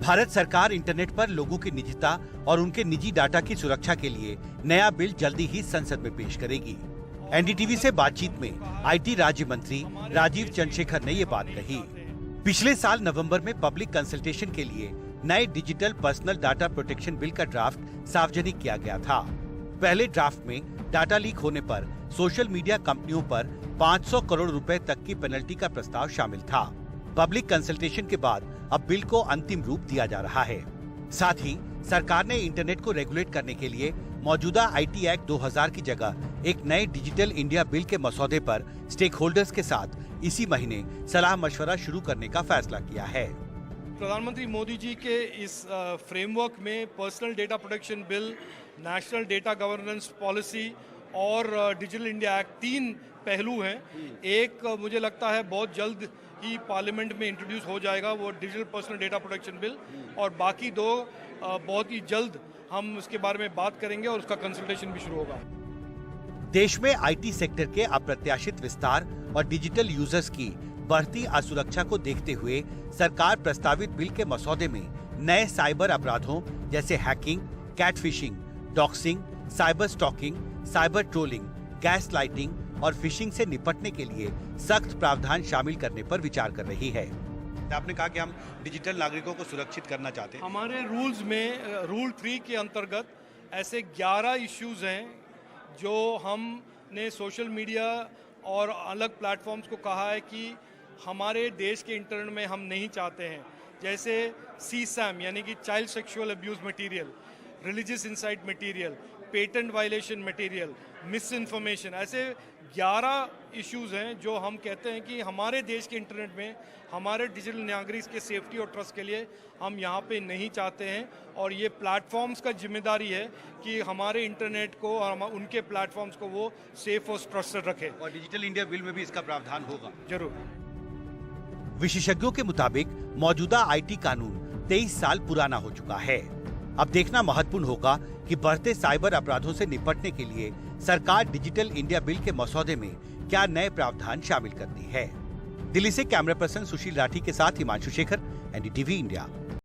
भारत सरकार इंटरनेट पर लोगों की निजता और उनके निजी डाटा की सुरक्षा के लिए नया बिल जल्दी ही संसद में पेश करेगी। एनडीटीवी से बातचीत में आईटी राज्य मंत्री राजीव चंद्रशेखर ने ये बात कही। पिछले साल नवंबर में पब्लिक कंसल्टेशन के लिए नए digital personal data protection bill का ड्राफ्ट सार्वजनिक किया गया था। पहले ड्राफ्ट में डाटा लीक होने पर सोशल मीडिया कंपनियों पर 500 करोड़ रुपए तक की पेनल्टी का प्रस्ताव शामिल था। पब्लिक कंसल्टेशन के बाद अब बिल को अंतिम रूप दिया जा रहा है। साथ ही सरकार ने इंटरनेट को रेगुलेट करने के लिए मौजूदा आईटी एक्ट 2000 की जगह एक नए डिजिटल इंडिया बिल के मसौदे पर स्टेक होल्डर्स के साथ इसी महीने सलाह मशवरा शुरू करने का फैसला किया है। प्रधानमंत्री मोदी जी के इस फ्रेमवर्क में personal data protection bill, national data governance policy और डिजिटल इंडिया एक्ट, तीन पहलू हैं। एक मुझे लगता है बहुत जल्द ही पार्लियामेंट में इंट्रोड्यूस हो जाएगा, वो digital personal data protection bill, और बाकी दो बहुत ही जल्द हम उसके बारे में बात करेंगे और उसका कंसल्टेशन भी शुरू होगा। देश में आईटी सेक्टर के अप्रत्याशित विस्तार और डिजिटल यूजर्स की बढ़ती असुरक्षा को देखते हुए सरकार प्रस्तावित बिल के मसौदे में नए साइबर अपराधों जैसे hacking, catfishing, doxing, cyber stalking, cyber trolling, gaslighting और फिशिंग से निपटने के लिए सख्त प्रावधान शामिल करने पर विचार कर रही है। आपने कहा कि हम डिजिटल नागरिकों को सुरक्षित करना चाहते हैं। हमारे रूल्स में रूल 3 के अंतर्गत ऐसे 11 इश्यूज हैं जो हमने सोशल मीडिया और अलग प्लेटफॉर्म्स को कहा है कि हमारे देश के इंटरनेट में हम नहीं चाहते हैं। जैसे CSAM यानी कि child sexual abuse material, religious insight material, patent violation material, miss information, ऐसे 11 इश्यूज हैं जो हम कहते हैं कि हमारे देश के इंटरनेट में हमारे डिजिटल नागरिक के सेफ्टी और ट्रस्ट के लिए हम यहाँ पे नहीं चाहते हैं। और ये प्लेटफॉर्म्स का जिम्मेदारी है कि हमारे इंटरनेट को और उनके प्लेटफॉर्म्स को वो सेफ और ट्रस्टेड रखें। और डिजिटल इंडिया बिल में भी इसका प्रावधान होगा। जरूर। विशेषज्ञों के मुताबिक मौजूदा आईटी कानून 23 साल पुराना हो चुका है। अब देखना महत्वपूर्ण होगा कि बढ़ते साइबर अपराधों से निपटने के लिए सरकार डिजिटल इंडिया बिल के मसौदे में क्या नए प्रावधान शामिल करती है। दिल्ली से कैमरा पर्सन सुशील राठी के साथ हिमांशु शेखर, एनडीटीवी इंडिया।